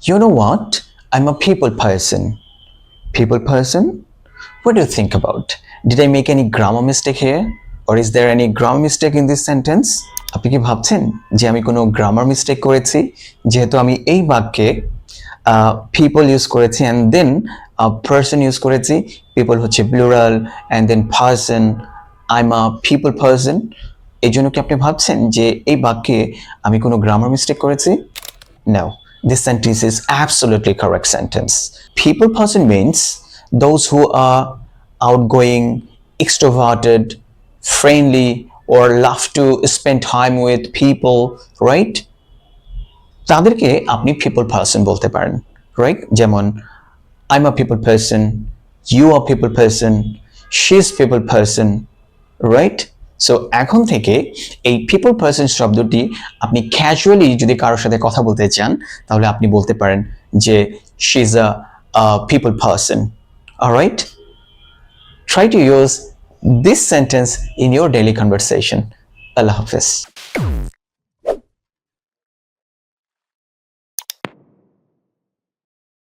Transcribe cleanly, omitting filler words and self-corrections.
You know what? I'm a people person. People person? What do you think about? Did I make any grammar mistake here? Or is there any grammar mistake in this sentence? আপনি কি ভাবছেন যে আমি কোনো grammar mistake করেছি যেহেতু আমি এই বাক্যে পিপল ইউজ করেছি অ্যান্ড দেন পার্সন ইউজ করেছি পিপল হচ্ছে plural and then person I am a people person এই জন্য কি আপনি ভাবছেন যে এই বাক্যে আমি কোনো গ্রামার মিস্টেক করেছি? No, this sentence is absolutely correct sentence. People person means those who are outgoing, extroverted, friendly, or love to spend time with people, right? তাদেরকে আপনি people person বলতে পারেন, right? যেমন I'm a people person, you are people person, she's people person, right? So এখন থেকে এই people person শব্দটি আপনি ক্যাজুয়ালি যদি কারোর সাথে কথা বলতে চান তাহলে আপনি বলতে পারেন যে she is a people person. Alright, try to use this sentence in your daily conversation. আল্লাহ হাফেজ।